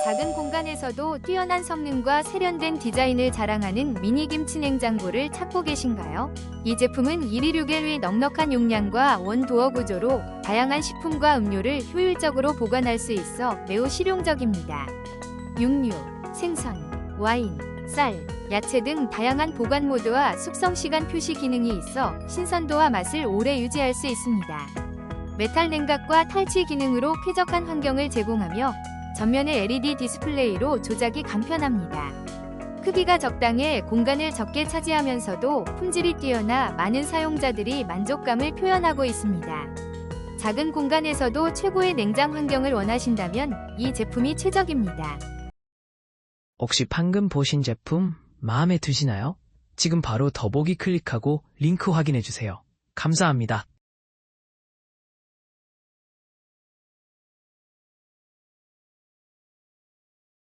작은 공간에서도 뛰어난 성능과 세련된 디자인을 자랑하는 미니 김치 냉장고를 찾고 계신가요? 이 제품은 126L의 넉넉한 용량과 원도어 구조로 다양한 식품과 음료를 효율적으로 보관할 수 있어 매우 실용적입니다. 육류, 생선, 와인, 쌀, 야채 등 다양한 보관 모드와 숙성 시간 표시 기능이 있어 신선도와 맛을 오래 유지할 수 있습니다. 메탈 냉각과 탈취 기능으로 쾌적한 환경을 제공하며 전면의 LED 디스플레이로 조작이 간편합니다. 크기가 적당해 공간을 적게 차지하면서도 품질이 뛰어나 많은 사용자들이 만족감을 표현하고 있습니다. 작은 공간에서도 최고의 냉장 환경을 원하신다면 이 제품이 최적입니다. 혹시 방금 보신 제품 마음에 드시나요? 지금 바로 더보기 클릭하고 링크 확인해주세요. 감사합니다.